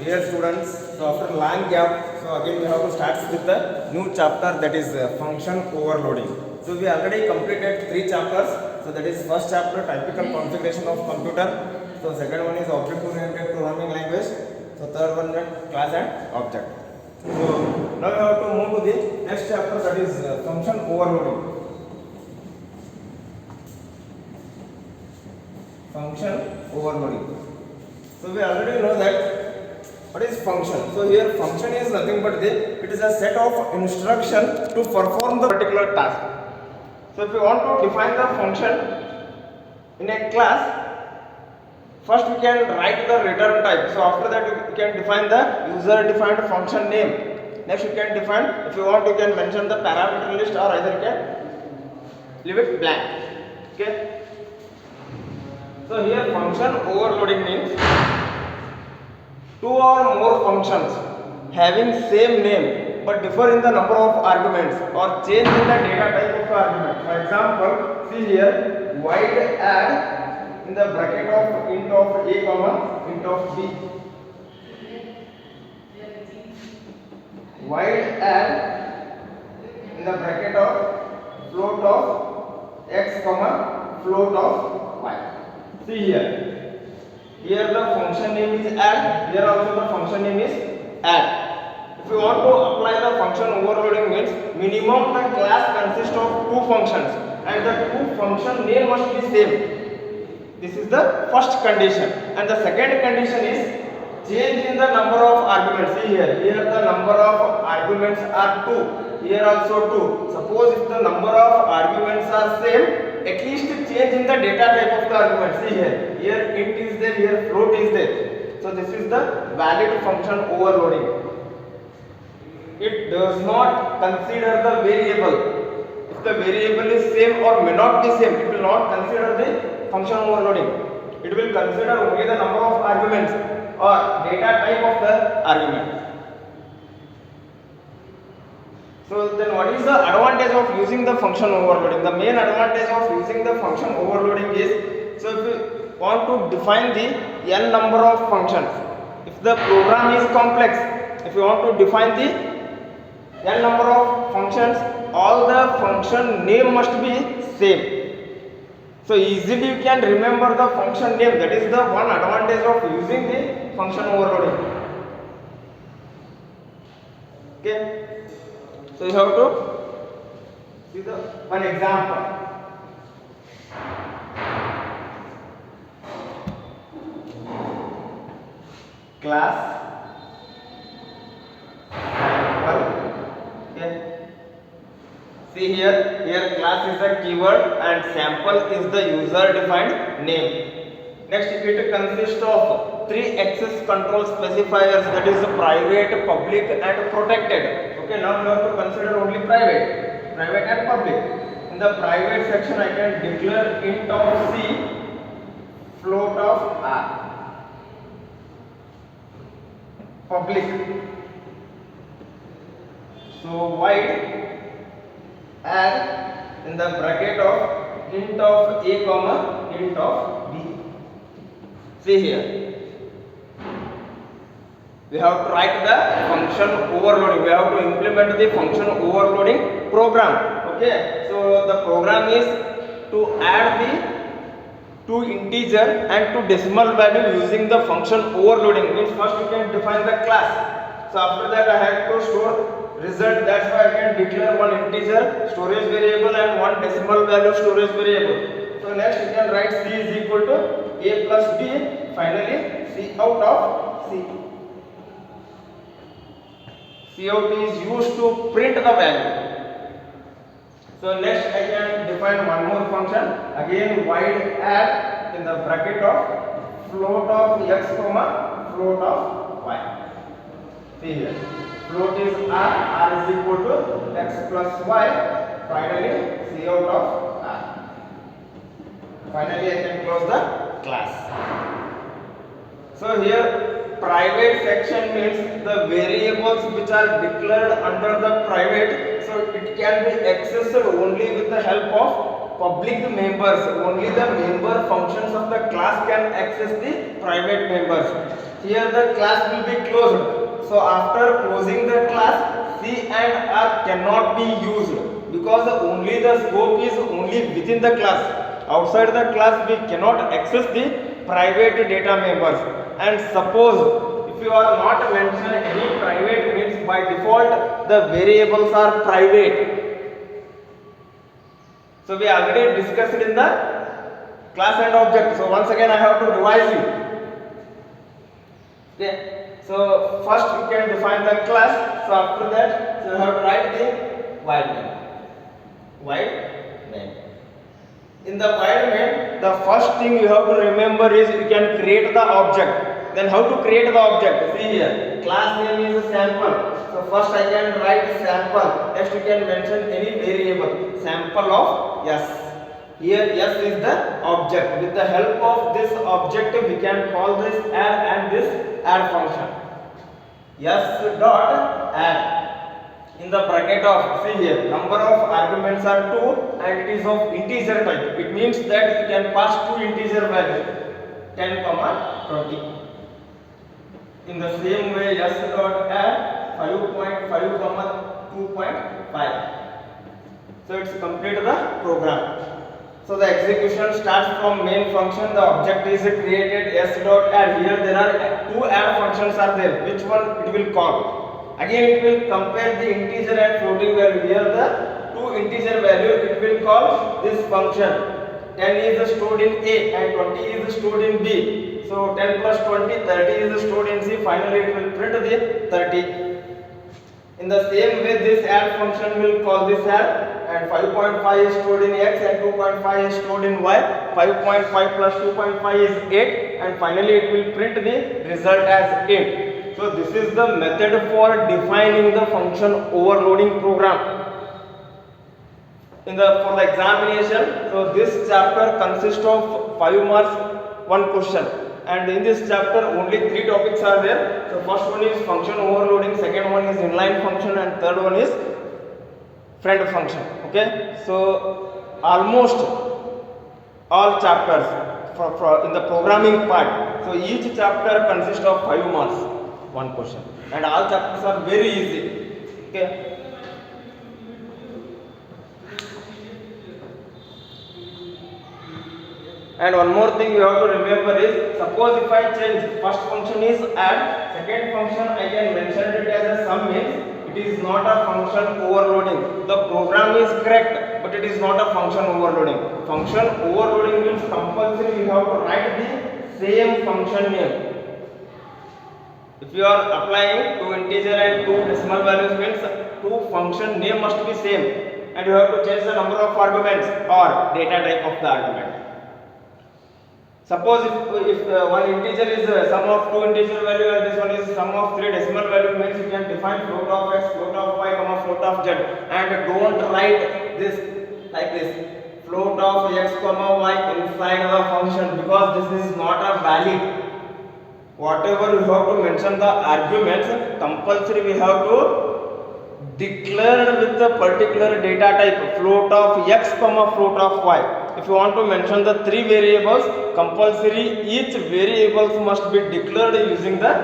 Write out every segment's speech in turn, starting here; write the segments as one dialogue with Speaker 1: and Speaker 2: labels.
Speaker 1: Dear students, so after long gap, so again we have to start with the new chapter, that is function overloading. So we already completed 3 chapters. So that is first chapter, typical configuration of computer. So second one is object oriented programming language. So third one is class and object. So now we have to move to the next chapter, that is function overloading. Function overloading. So we already know that what is function. So here function is nothing but it is a set of instruction to perform the particular task. So if you want to define the function in a class, first we can write the return type. So after that you can define the user defined function name. Next you can define, if you want you can mention the parameter list, or either you can leave it blank. Okay. So here function overloading means two or more functions having same name but differ in the number of arguments or change in the data type of the argument. For example, see here void add in the bracket of int of a comma int of b. Void add in the bracket of float of x comma float of y. See here. Here the function name is add, here also the function name is add. If you want to apply the function overloading means minimum the class consists of two functions and the two function name must be same. This is the first condition, and the second condition is change in the number of arguments. See here, the number of arguments are 2, here also 2. Suppose if the number of arguments are same, at least change in the data type of the argument. See here int is there, here float is there. So this is the valid function overloading. It does not consider the variable. If the variable is same or may not be same, it will not consider the function overloading. It will consider only the number of arguments or data type of the argument. So then what is the advantage of using the function overloading? The main advantage of using the function overloading is, so if you want to define the n number of functions, if the program is complex, if you want to define the n number of functions, all the function name must be same. So easily you can remember the function name. That is the one advantage of using the function overloading. Okay. So you have to see the one example. Class sample. Okay. See here class is the keyword and sample is the user defined name. Next it consists of 3 access control specifiers, that is private, public and protected. Okay, now we have to consider only private and public. In the private section I can declare int of c, float of r. Public, so void add in the bracket of int of a comma int of b. See here, we have to write the function overloading. We have to implement the function overloading program. Okay, so the program is to add the two integer and two decimal value using the function overloading. Means first you can define the class. So after that I have to store result. That's why I can declare one integer storage variable and one decimal value storage variable. So next you can write c is equal to a plus b. Finally c out of c. Cout is used to print the value. So next I can define one more function. Again void add in the bracket of float of x comma float of y. See here, float is r is equal to x plus y. Finally cout of r. Finally I can close the class. So here private section means the variables which are declared under the private, so it can be accessed only with the help of public members. Only the member functions of the class can access the private members. Here the class will be closed. So after closing the class, C and R cannot be used because only the scope is only within the class. Outside the class we cannot access the private data members. And suppose if you are not mentioned any private, means by default the variables are private. So we already discussed in the class and object. So once again I have to revise you. Okay. So first you can define the class. So after that, so you have to write the void main. Void main. In the void main, the first thing you have to remember is you can create the object. Then how to create the object? See here, class name is sample. So first I can write sample. Next you can mention any variable. Sample of S. Here S is the object. With the help of this object we can call this add and this add function. S dot add. In the bracket of, see here, number of arguments are 2 and it is of integer type. It means that you can pass 2 integer values, 10, 20. In the same way, S dot add 5.5, 2.5. So it's complete the program. So the execution starts from main function. The object is created S dot add. Here there are 2 add functions are there. Which one it will call? Again it will compare the integer and floating value. Here the 2 integer value it will call this function. 10 is stored in A and 20 is stored in B. So 10 plus 20, 30 is stored in C. Finally it will print the 30. In the same way this add function will call this add, and 5.5 is stored in X and 2.5 is stored in Y. 5.5 plus 2.5 is 8 and finally it will print the result as 8. So this is the method for defining the function overloading program. For the examination, so this chapter consists of 5 marks, 1 question. And in this chapter only 3 topics are there. So first one is function overloading, second one is inline function, and third one is friend function. Okay, so almost all chapters in the programming part, so each chapter consists of 5 marks, 1 question, and all chapters are very easy. Okay. And one more thing you have to remember is, suppose if I change, first function is add, second function I can mention it as a sum, means it is not a function overloading. The program is correct, but it is not a function overloading. Function overloading means compulsory you have to write the same function name. If you are applying 2 integer and 2 decimal values, means 2 function name must be same, and you have to change the number of arguments or data type of the argument. Suppose if one integer is sum of 2 integer value and this one is sum of 3 decimal value, means you can define float of x, float of y, float of z, and don't write this like this, float of x, y inside the function, because this is not a valid. Whatever you have to mention the arguments, compulsory we have to declare with the particular data type, float of x, float of y. If you want to mention the 3 variables, compulsory each variables must be declared using the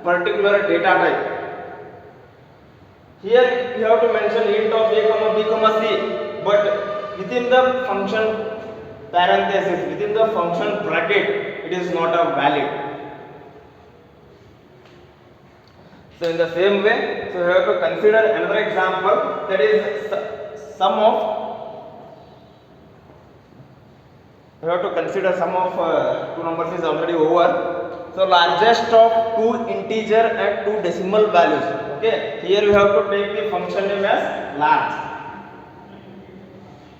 Speaker 1: particular data type. Here you have to mention int of a, b, c, but within the function parenthesis, within the function bracket, it is not a valid. So in the same way, so you have to consider another example, that is sum of. You have to consider sum of 2 numbers is already over. So largest of 2 integer and 2 decimal values. Okay. Here you have to take the function name as large.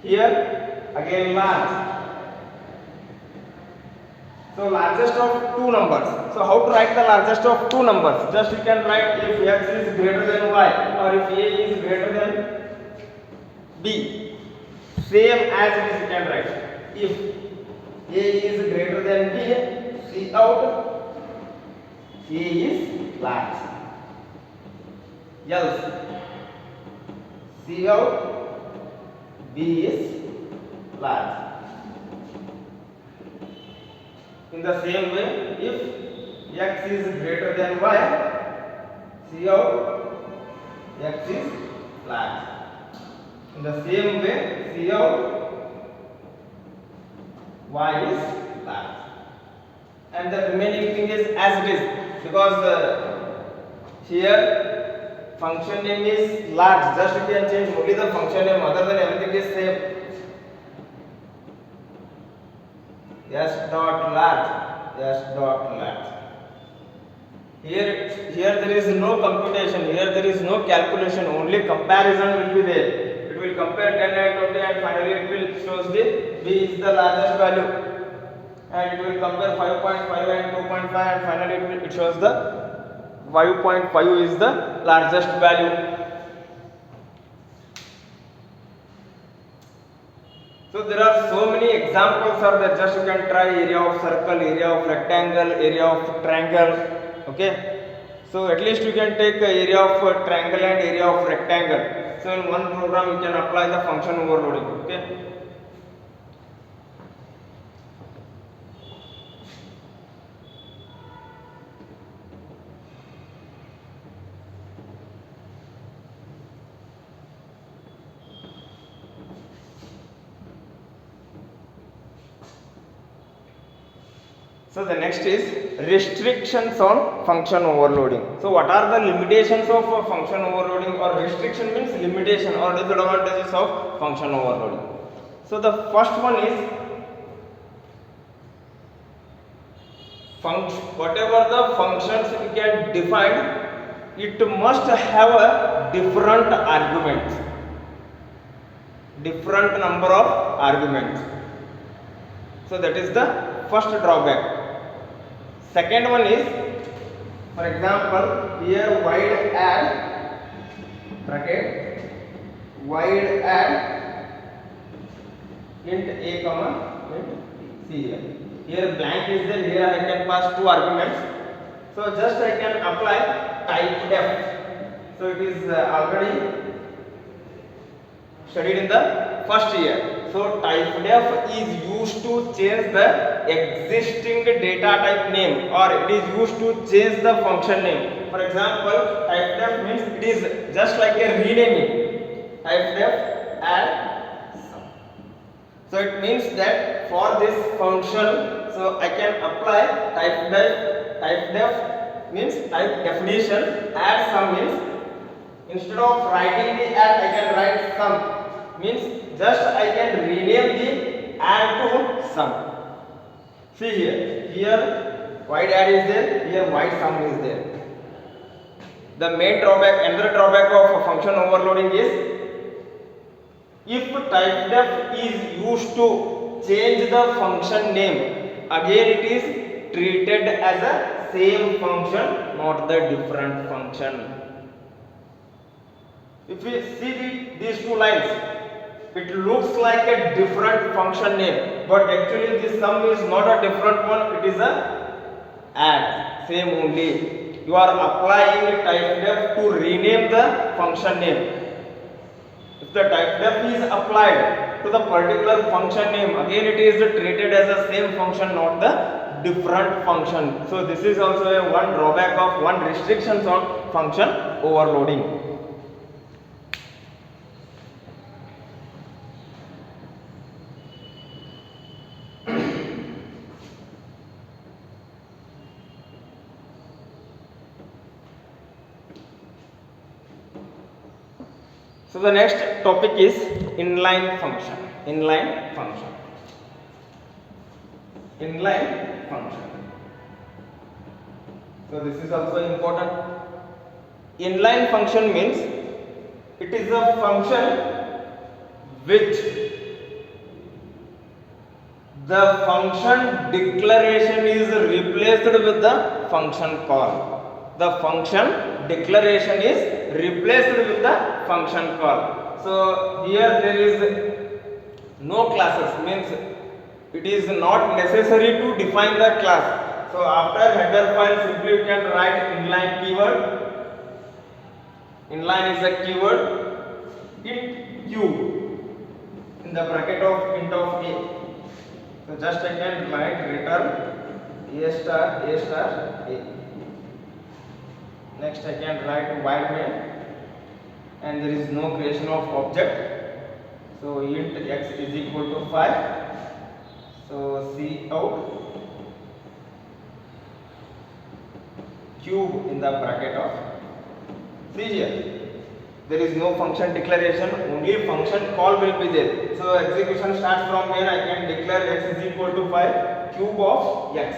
Speaker 1: Here again large. So largest of 2 numbers. So how to write the largest of 2 numbers? Just you can write if x is greater than y or if a is greater than b. Same as it is you can write. If a is greater than b, see out a is large. Else see out b is large. In the same way, if x is greater than y, see out x is large. In the same way, see out y is large. And the remaining thing is as it is, because here function name is large. Just you can change only the function name, other than everything is same. S dot large, S dot large. Here there is no computation, here there is no calculation, only comparison will be there. It will compare 10 and 20 and finally it will shows the B is the largest value. And it will compare 5.5 and 2.5 and finally it shows the 5.5 is the largest value. So there are so many examples are there. Just you can try area of circle, area of rectangle, area of triangle. Okay. So at least you can take area of triangle and area of rectangle. So in one program you can apply the function overloading. Okay. So the next is restrictions on function overloading. So what are the limitations of function overloading, or restriction means limitation or disadvantages of function overloading. So the first one is whatever the functions we can define, it must have a different arguments, different number of arguments. So that is the first drawback. Second one is, for example, here wide add bracket wide add int a comma int c here. Here blank is there, here I can pass two arguments. So just I can apply type def. So it is already studied in the first year. So type def is used to change the existing data type name, or it is used to change the function name. For example, type def means it is just like a renaming. Type def add sum. So it means that for this function, so I can apply type def. Type def means type definition. Add sum means instead of writing the add, I can write sum. Means just I can rename the add to sum. See here wide add is there, here wide sum is there. The main drawback, another drawback of function overloading is, if type def is used to change the function name, again it is treated as a same function, not the different function. If we see these two lines, it looks like a different function name, but actually this sum is not a different one, it is a add, same only. You are applying type def to rename the function name. If the type def is applied to the particular function name, again it is treated as the same function, not the different function. So this is also a one drawback of one restrictions on function overloading. So the next topic is inline function. Inline function. Inline function. So this is also important. Inline function means it is a function which the function declaration is replaced with the function call. The function declaration is replaced with the function call. So here there is no classes, means it is not necessary to define the class. So after header file, simply you can write inline keyword. Inline is a keyword. Int q in the bracket of int of a. So just I can write return A star A star A. Next I can write void main, and there is no creation of object, so int x is equal to 5. So C out cube in the bracket of. See here, there is no function declaration, only function call will be there. So execution starts from where I can declare x is equal to 5 cube of x.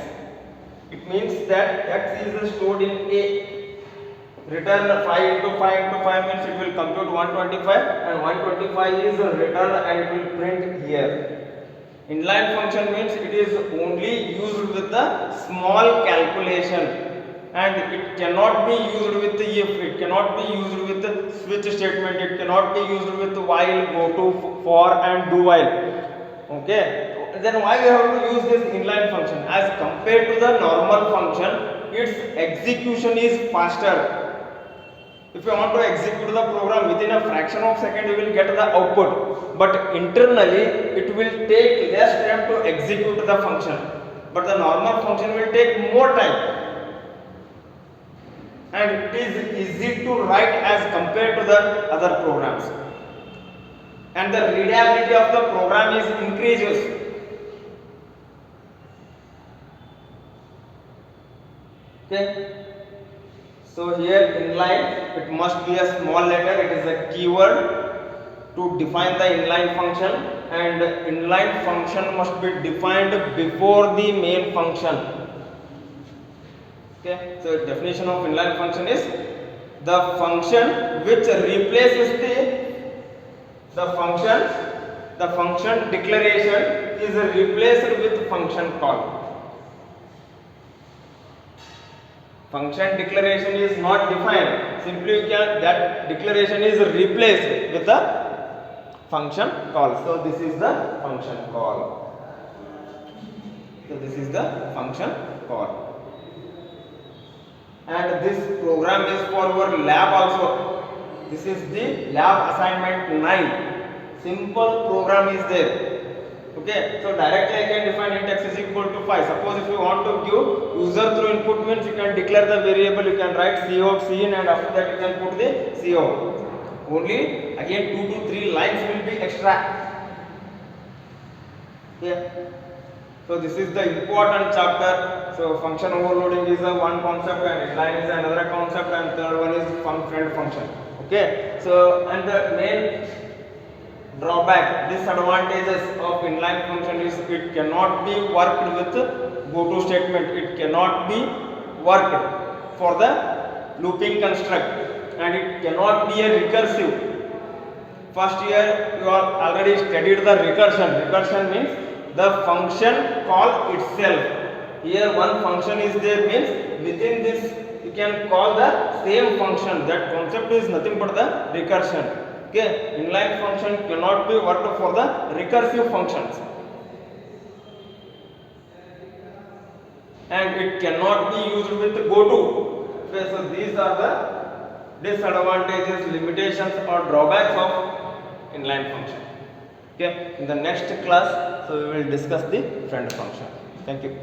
Speaker 1: It means that x is stored in A. Return 5 into 5 into 5 means it will compute 125, and 125 is returned and it will print here. Inline function means it is only used with the small calculation, and it cannot be used with if, it cannot be used with the switch statement, it cannot be used with while, go to, for and do while. Okay, then why we have to use this inline function? As compared to the normal function, its execution is faster. If you want to execute the program within a fraction of second, you will get the output, but internally it will take less time to execute the function, but the normal function will take more time, and it is easy to write as compared to the other programs, and the readability of the program is increases. Okay, so here inline, it must be a small letter, it is a keyword to define the inline function, and inline function must be defined before the main function. Okay, so definition of inline function is the function which replaces the function declaration is replaced with function call. Function declaration is not defined, simply you can, that declaration is replaced with the function call. So this is the function call. So this is the function call, and this program is for your lab also. This is the lab assignment 9. Simple program is there. Okay, so directly I can define int x is equal to 5. Suppose if you want to give user through input means you can declare the variable, you can write cout cin, and after that you can put the cout. Only again 2 to 3 lines will be extra. Yeah. So this is the important chapter. So function overloading is a one concept, and inline is another concept, and third one is friend function. Okay, so and the main drawback, disadvantages of inline function is it cannot be worked with go to statement, it cannot be worked for the looping construct, and it cannot be a recursive. First year you are already studied the recursion. Recursion means the function call itself. Here one function is there means within this you can call the same function. That concept is nothing but the recursion. Okay, inline function cannot be worked for the recursive functions, and it cannot be used with goto. Okay, so these are the disadvantages, limitations or drawbacks of inline function. Okay, in the next class, so we will discuss the friend function. Thank you.